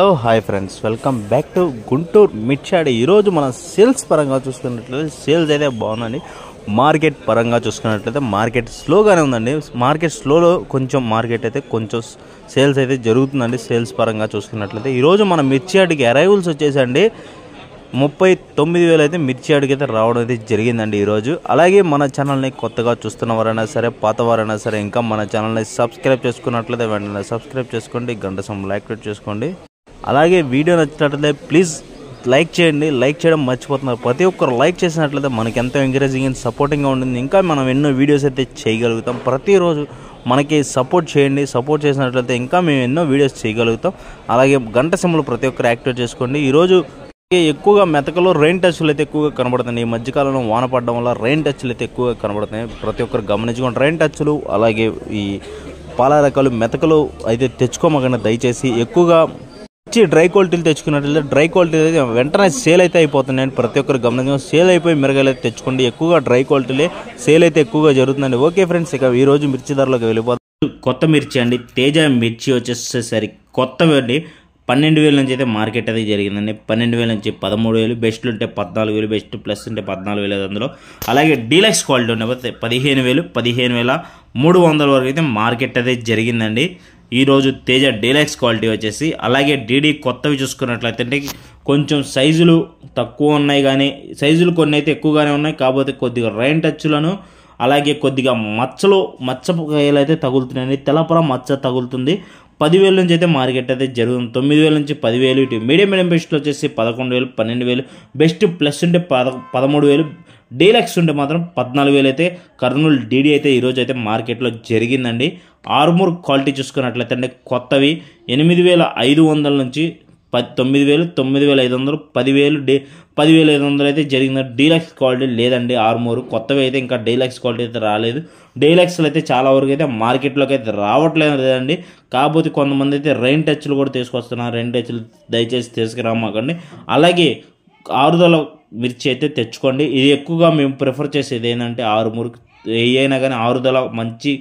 Hello hi friends, welcome back to Guntur మిర్చాడి. ఈరోజు మనం సేల్స్ పరంగా చూసుకున్నట్లయితే సేల్స్ అయితే బాగుందండి. మార్కెట్ పరంగా చూసుకున్నట్లయితే మార్కెట్ స్లోగానే ఉందండి. మార్కెట్ స్లోలో మార్కెట్ అయితే కొంచెం సేల్స్ అయితే జరుగుతుందండి. సేల్స్ పరంగా చూసుకున్నట్లయితే ఈరోజు మన మిర్చాడికి అరైవల్స్ వచ్చేసండి 39,000 అయితే మిర్చాడికి అయితే రావడం అయితే జరిగిందండి ఈరోజు. అలాగే మన ఛానల్ని కొత్తగా చూస్తున్న వారైనా సరే, పాత వారైనా సరే, ఇంకా మన ఛానల్ని సబ్స్క్రైబ్ చేసుకున్నట్లయితే వెంటనే సబ్స్క్రైబ్ చేసుకోండి, గంట సమయం యాక్టివేట్ చేసుకోండి. అలాగే వీడియో నచ్చినట్లయితే ప్లీజ్ లైక్ చేయండి. లైక్ చేయడం మర్చిపోతున్నారు. ప్రతి ఒక్కరు లైక్ చేసినట్లయితే మనకి ఎంతో ఎంకరేజింగ్ అండ్ సపోర్టింగ్గా ఉంటుంది. ఇంకా మనం ఎన్నో వీడియోస్ అయితే చేయగలుగుతాం. ప్రతిరోజు మనకి సపోర్ట్ చేయండి. సపోర్ట్ చేసినట్లయితే ఇంకా మేము ఎన్నో వీడియోస్ చేయగలుగుతాం. అలాగే గంట సింబల్ ప్రతి ఒక్కరు యాక్టివేట్ చేసుకోండి. ఈరోజు ఎక్కువగా మెతకలో రెయిన్ టచ్లు అయితే ఎక్కువగా కనబడుతున్నాయి. ఈ మధ్యకాలంలో వాన పడడం వల్ల రెయిన్ టచ్లు అయితే ఎక్కువగా కనబడుతున్నాయి. ప్రతి ఒక్కరు గమనించుకోండి. రెయిన్ టచ్లు అలాగే ఈ పాల రకాలు మెతకలు అయితే తెచ్చుకోమకండి దయచేసి. ఎక్కువగా డ్రై క్వాలిటీలు తెచ్చుకున్నట్లయితే డ్రై క్వాలిటీ అయితే వెంటనే సేల్ అయితే అయిపోతున్నాయండి. ప్రతి ఒక్కరు గమనించడం. సేల్ అయిపోయి మిరగాయలు అయితే తెచ్చుకోండి. ఎక్కువగా డ్రై క్వాలిటీలే సేల్ అయితే ఎక్కువగా జరుగుతుందండి. ఓకే ఫ్రెండ్స్, ఇక ఈరోజు మిర్చి ధరలోకి వెళ్ళిపోతాం. కొత్త మిర్చి అండి, తేజ మిర్చి వచ్చేసరికి కొత్తవి అండి 12,000 నుంచి అయితే మార్కెట్ అయితే జరిగిందండి. 12,000 నుంచి 13,000, బెస్ట్లు ఉంటే 14,000, బెస్ట్ ప్లస్ ఉంటే 14,500. అలాగే డీలక్స్ క్వాలిటీ ఉంటే 15,000, 15,300 వరకు అయితే మార్కెట్ అయితే జరిగిందండి ఈరోజు తేజ డీలక్స్ క్వాలిటీ వచ్చేసి. అలాగే డీడీ కొత్తవి చూసుకున్నట్లయితే కొంచెం సైజులు తక్కువ ఉన్నాయి, కానీ సైజులు కొన్ని అయితే ఎక్కువగానే ఉన్నాయి. కాకపోతే కొద్దిగా రైన్ టచ్లను అలాగే కొద్దిగా మచ్చకాయలు అయితే తగులుతున్నాయండి. తెల్లపర మచ్చ తగులుతుంది. 10,000 నుంచి అయితే మార్కెట్ అయితే జరుగుతుంది. 9,000 నుంచి 10,000. ఇటు మీడియం బెస్ట్లో వచ్చేసి 11,000, 12,000, బెస్ట్ ప్లస్ ఉంటే 13,000, డీలక్స్ ఉంటే మాత్రం 14,000 అయితే కర్నూలు డీడీ అయితే ఈరోజు అయితే మార్కెట్లో జరిగిందండి. ఆర్మూర్ క్వాలిటీ చూసుకున్నట్లయితే అంటే కొత్తవి 8,500 నుంచి 9,000, 9,500, 10,500 అయితే జరిగింది. డీలక్స్ క్వాలిటీ లేదండి ఆర్మూర్. కొత్తవి అయితే ఇంకా డీలక్స్ క్వాలిటీ అయితే రాలేదు. డీలక్స్లు అయితే చాలా వరకు అయితే మార్కెట్లోకి అయితే రావట్లేదు లేదండి. కాకపోతే కొంతమంది అయితే రెయిన్ టచ్లు కూడా తీసుకొస్తున్నారు. రెయిన్ టచ్లు దయచేసి తీసుకురామాకండి. అలాగే ఆరుదల మిర్చి అయితే తెచ్చుకోండి. ఇది ఎక్కువగా మేము ప్రిఫర్ చేసేది ఏంటంటే ఆరుమూరు ఏ అయినా కానీ ఆరుదల మంచి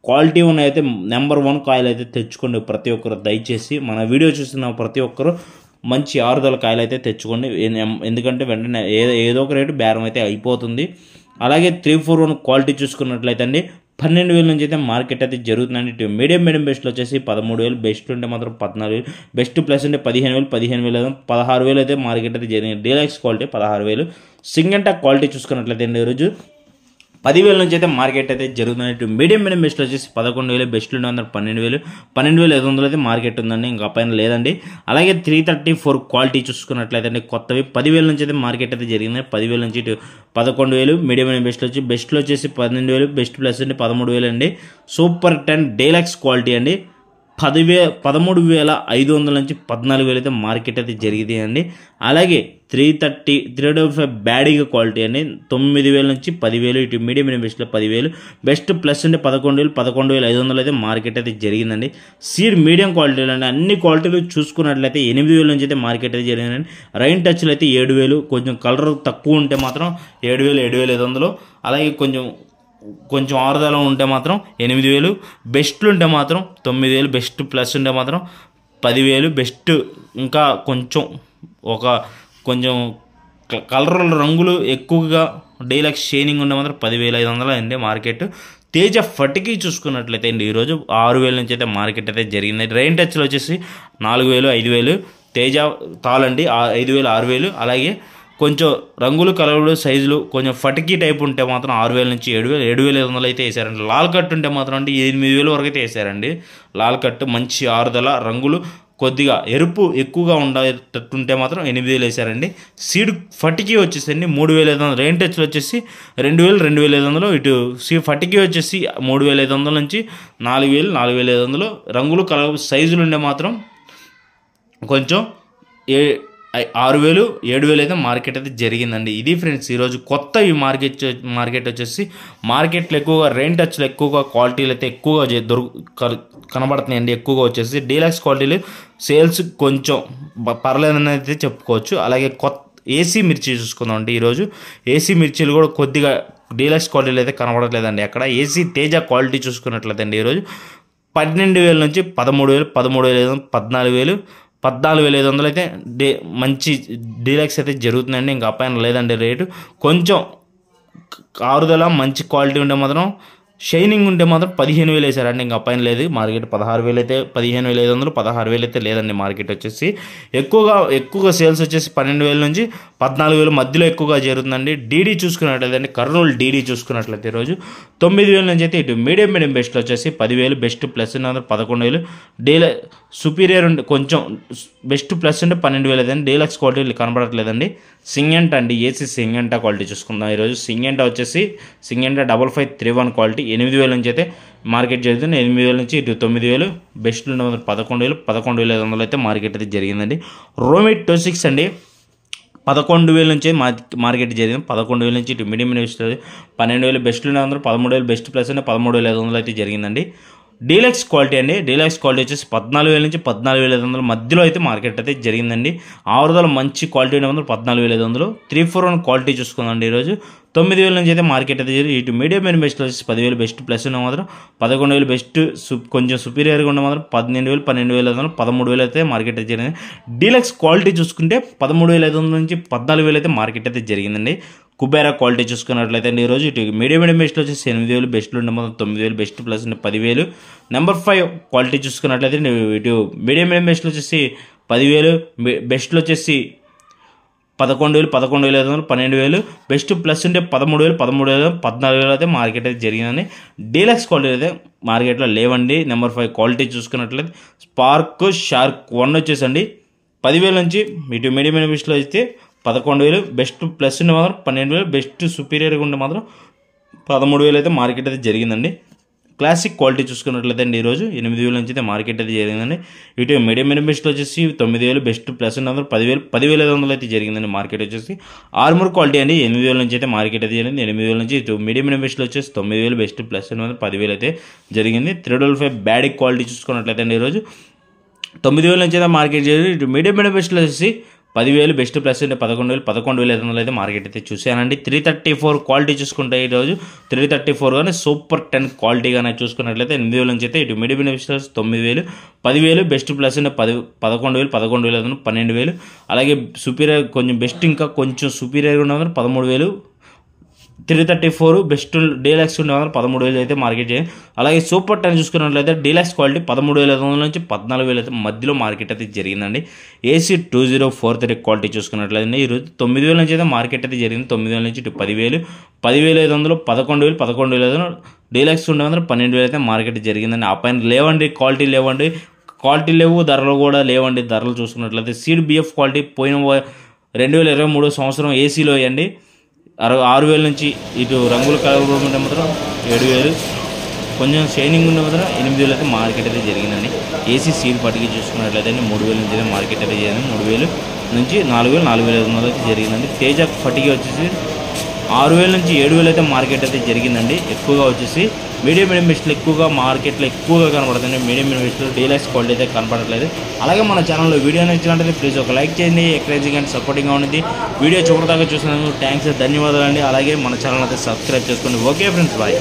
క్వాలిటీ ఉన్న అయితే నెంబర్ 1 కాయలు అయితే తెచ్చుకోండి. ప్రతి ఒక్కరు దయచేసి మన వీడియో చూస్తున్న ప్రతి ఒక్కరు మంచి ఆరుదల కాయలు అయితే తెచ్చుకోండి. ఎందుకంటే వెంటనే ఏదో ఒక రేటు బేరం అయితే అయిపోతుంది. అలాగే 341 క్వాలిటీ చూసుకున్నట్లయితే అండి 12,000 నుంచి అయితే మార్కెట్ అయితే జరుగుతుందండి. మీడియం బెస్ట్లో వచ్చేసి 13,000, బెస్ట్ ఉంటే మాత్రం 14,000, బెస్ట్ ప్లస్ ఉంటే 15,000, 16,000 అయితే మార్కెట్ అయితే జరిగింది. Deluxe quality 16,000. సింగంటా క్వాలిటీ చూసుకున్నట్లయితే అండి ఈరోజు 10,000 నుంచి అయితే మార్కెట్ అయితే జరుగుతుంది. మీడియం బెస్ట్లో వచ్చేసి 11,000, బెస్ట్ ఉంటే మాత్రం 12,000, 12,500 అయితే మార్కెట్ ఉందండి. ఇంకా పైన లేదండి. అలాగే 334 క్వాలిటీ చూసుకున్నట్లయితే అండి కొత్తవి 10,000 నుంచి అయితే మార్కెట్ అయితే జరిగింది. 10,000 నుంచి 11,000, మీడియం బెస్ట్లో వచ్చేసి 12,000, బెస్ట్ ప్లస్ అండి 13,000 అండి. సూపర్ 10 డీలక్స్ క్వాలిటీ అండి 13,500 నుంచి 14,000 అయితే మార్కెట్ అయితే జరిగింది అండి. అలాగే 335 బ్యాడీగా క్వాలిటీ అండి 9,000 నుంచి 10,000. ఇటు మీడియం బెస్ట్లో 10,000, బెస్ట్ ప్లస్ అంటే 11,000, 11,500 అయితే మార్కెట్ అయితే జరిగిందండి. సీడ్ మీడియం క్వాలిటీలు అండి. అన్ని క్వాలిటీలు చూసుకున్నట్లయితే 8,000 నుంచి అయితే మార్కెట్ అయితే జరిగిందండి. రైన్ టచ్లు అయితే 7,000, కొంచెం కలర్ తక్కువ ఉంటే మాత్రం 7,000, 7,500. అలాగే కొంచెం ఆరుదల ఉంటే మాత్రం 8,000, బెస్ట్లు ఉంటే మాత్రం 9,000, బెస్ట్ ప్లస్ ఉంటే మాత్రం 10,000, బెస్ట్ ఇంకా కొంచెం కలర్ రంగులు ఎక్కువగా డీలక్స్ షైనింగ్ ఉంటే మాత్రం 10,500 అండి మార్కెట్. తేజ ఫటికి చూసుకున్నట్లయితే అండి ఈరోజు 6,000 నుంచి అయితే మార్కెట్ అయితే జరిగింది. రైన్ టచ్లు వచ్చేసి 4,000, 5,000. తేజ తాళండి 5,000, 6,000. అలాగే కొంచెం రంగులు కలర్లు సైజులు కొంచెం ఫటికీ టైప్ ఉంటే మాత్రం 6,000 నుంచి 7,000, 7,500 అయితే వేసారండి. లాల్ కట్ ఉంటే మాత్రం అంటే 8,000 వరకు అయితే వేసారండి. లాల్ కట్ మంచి ఆరుదల రంగులు కొద్దిగా ఎరుపు ఎక్కువగా ఉండేటట్టుంటే మాత్రం 8,000 వేసారండి. సీడ్ ఫటికీ వచ్చేసండి 3,500. రెయిన్ టచ్లు వచ్చేసి 2,000, 2,500. ఇటు ఫటికీ వచ్చేసి 3,500 నుంచి 4,000, 4,500. రంగులు కలర్ సైజులు ఉండే మాత్రం కొంచెం 6,000, 7,000 అయితే మార్కెట్ అయితే జరిగిందండి. ఇది ఫ్రెండ్స్ ఈరోజు కొత్త ఈ మార్కెట్ వచ్చేసి మార్కెట్లో ఎక్కువగా రెయిన్ టచ్లు ఎక్కువగా క్వాలిటీలు అయితే ఎక్కువగా కనబడుతున్నాయండి. ఎక్కువగా వచ్చేసి డీలక్స్ క్వాలిటీలు సేల్స్ కొంచెం పర్లేదని అయితే చెప్పుకోవచ్చు. అలాగే ఏసీ మిర్చి చూసుకుందాం అంటే ఈరోజు ఏసీ మిర్చీలు కూడా కొద్దిగా డీలక్స్ క్వాలిటీలు అయితే కనబడట్లేదండి. అక్కడ ఏసీ తేజ క్వాలిటీ చూసుకున్నట్లయితే అండి ఈరోజు 12,000 నుంచి 13,000, 13,500, 14,000, 14,500 అయితే మంచి డీలక్స్ అయితే జరుగుతుందండి. ఇంకా పైన లేదండి రేటు. కొంచెం ఆరుదల మంచి క్వాలిటీ ఉంటే మాత్రం షైనింగ్ ఉంటే మాత్రం 15,000 వేసారండి. ఇంకా పైన లేదు. మార్కెట్ 16,000 అయితే 15,500 16,000 అయితే లేదండి. మార్కెట్ వచ్చేసి ఎక్కువగా సేల్స్ వచ్చేసి 12,000 నుంచి 14,000 మధ్యలో ఎక్కువగా జరుగుతుందండి. డీడీ చూసుకున్నట్లయితే కర్నూలు డీడీ చూసుకున్నట్లయితే ఈరోజు 9,000 నుంచి అయితే ఇటు మీడియం బెస్ట్లో వచ్చేసి 10,000 బెస్ట్ ప్లస్ 11,000 డీలర్ సుపీరియర్ ఉంటే కొంచెం బెస్ట్ ప్లస్ ఉంటే 12,000 అయితే డీలక్స్ క్వాలిటీ కనబడట్లేదండి. సింగెంట్ అండి, ఏసీ సింగెంటా క్వాలిటీ చూసుకుందాం. ఈరోజు సింగెంటా వచ్చేసి సింగెంటా 5531 క్వాలిటీ 8,000 నుంచి అయితే మార్కెట్ జరుగుతుంది. 8,000 నుంచి ఇటు 9,000 బెస్ట్ 11,000 11,500 అయితే మార్కెట్ అయితే జరిగిందండి. రోమి 26 అండి 11,000 నుంచి మార్కెట్ జరిగింది. 11,000 నుంచి ఇటు medium best 12,000 best 13,000 best plus 13,500 అయితే జరిగిందండి. డీలక్స్ క్వాలిటీ అండి, డీలక్స్ క్వాలిటీ వచ్చేసి 14,000 నుంచి 14,500 మధ్యలో అయితే మార్కెట్ అయితే జరిగిందండి. ఆరుదల మంచి క్వాలిటీ 14,500 341 క్వాలిటీ చూసుకుందండి. ఈరోజు 9,000 నుంచి అయితే మార్కెట్ అయితే జరిగింది. ఇటు మీడియం బెస్ట్లో వచ్చేసి 10,000 బెస్ట్ ప్లస్ ఉన్న మాత్రం 11,000 బెస్ట్ కొంచెం సుపీరియర్గా ఉన్న మాత్రం 12,000 12,500 13,000 అయితే మార్కెట్ అయితే జరిగింది. డీలక్స్ క్వాలిటీ చూసుకుంటే 13,500 నుంచి 14,000 అయితే మార్కెట్ అయితే జరిగిందండి. కుబేరా క్వాలిటీ చూసుకున్నట్లయితే ఈరోజు ఇటు మీడియం బెస్ట్లో వచ్చేసి 8,000 బెస్ట్లో ఉండే మొత్తం 9,000 బెస్ట్ ప్లస్ 10,000. నెంబర్ 5 క్వాలిటీ చూసుకున్నట్లయితే ఇటు మీడియం బెస్ట్లో వచ్చేసి 10,000 బెస్ట్లో వచ్చేసి 11,000 11,500 12,000 బెస్ట్ ప్లస్ ఉంటే 13,000 13,000 14,000 అయితే మార్కెట్ అయితే జరిగిందని. డీలక్స్ క్వాలిటీ అయితే మార్కెట్లో లేవండి. నెంబర్ 5 క్వాలిటీ చూసుకున్నట్లయితే స్పార్క్ షార్క్ 1 వచ్చేసండి 10,000 నుంచి ఇటు మీడియం బెస్ట్లో అయితే 11,000 బెస్ట్ ప్లస్ ఉండే మాత్రం 12,000 బెస్ట్ సుపీరియర్గా ఉండే మాత్రం 13,000 అయితే మార్కెట్ అయితే జరిగిందండి. క్లాసిక్ క్వాలిటీ చూసుకున్నట్లయితే అండి ఈరోజు 8,000 నుంచి అయితే మార్కెట్ అయితే జరిగిందండి. ఇటు మీడియం బెస్ట్లో వచ్చేసి 9,000 బెస్ట్ ప్లస్ ఉన్న 10,500 అయితే జరిగిందండి మార్కెట్ వచ్చేసి. ఆర్మూర్ క్వాలిటీ అండి 8,000 నుంచి అయితే మార్కెట్ అయితే జరిగింది. 8,000 నుంచి ఇటు మీడియం బెస్ట్లో వచ్చేసి 9,000 బెస్ట్ ప్లస్ ఉన్న 10,000 అయితే జరిగింది. 355 బ్యాడిక్ క్వాలిటీ చూసుకున్నట్లయితే అండి ఈరోజు 9,000 నుంచి అయితే మార్కెట్ జరిగింది. ఇటు మీడియం బెస్ట్లో వచ్చేసి 10,000 బెస్ట్ ప్లస్ ఉంటే 11,000 11,500 అయితే మార్కెట్ అయితే చూసానండి. 334 క్వాలిటీ చూసుకుంటే ఈరోజు 334 కానీ సూపర్ 10 క్వాలిటీ కానీ చూసుకున్నట్లయితే 8,000 నుంచి అయితే ఇటు మీడియం బెస్ట్ 9,000 10,000 బెస్ట్ ప్లస్ ఉంటే 11,000 11,500 12,000 అలాగే సుపీరియర్ కొంచెం బెస్ట్ ఇంకా కొంచెం సుపీరియర్గా ఉన్న 13,000 334 బెస్ట్ డీలక్స్ ఉండే 13,000 అయితే మార్కెట్ చేయాలి. అలాగే సూపర్ 10 చూసుకున్నట్లయితే డీలక్స్ క్వాలిటీ 13,500 నుంచి 14,000 అయితే మధ్యలో మార్కెట్ అయితే జరిగిందండి. ఏసీ 2043 క్వాలిటీ చూసుకున్నట్లయితే ఈరోజు 9,000 నుంచి అయితే మార్కెట్ అయితే జరిగింది. 9,000 నుంచి ఇటు 10,000 10,500 11,000 11,500 డీలక్స్ ఉండే 12,000 అయితే మార్కెట్ జరిగిందండి. ఆ పైన లేవండి క్వాలిటీ లేవు, ధరలు కూడా లేవండి. ధరలు చూసుకున్నట్లయితే సీడ్ బిఎఫ్ క్వాలిటీ పోయిన 2023 సంవత్సరం ఏసీలో అండి 6,000 నుంచి ఇటు రంగుల కలర్ ఉంటే మాత్రం 7,000 కొంచెం షైనింగ్ ఉండే మాత్రం 8,000 అయితే మార్కెట్ అయితే జరిగిందండి. ఏసీ సీడ్ పట్టికి చూసుకున్నట్లయితే 3,000 నుంచి అయితే మార్కెట్ అయితే జరిగింది. 3,000 నుంచి 4,000 4,500 అయితే జరిగిందండి. తేజ పట్టికి వచ్చేసి 6,000 నుంచి 7,000 అయితే మార్కెట్ అయితే జరిగిందండి. ఎక్కువగా వచ్చేసి మీడియం బెస్ట్లో ఎక్కువగా మార్కెట్లో ఎక్కువగా కనబడుతుంది. మీడియం బెస్ట్లో డీలక్స్ క్వాలిటీ అయితే కనపడట్లేదు. అలాగే మన ఛానల్లో వీడియో నచ్చినట్లయితే ప్లీజ్ ఒక లైక్ చేయండి. ఎంకరేజింగ్ అండ్ సపోర్టింగ్గా ఉంది. వీడియో చూడదాకా చూసినందుకు థ్యాంక్స్, ధన్యవాదాలు అండి. అలాగే మన ఛానల్ అయితే సబ్స్క్రైబ్ చేసుకోండి. Okay friends, bye.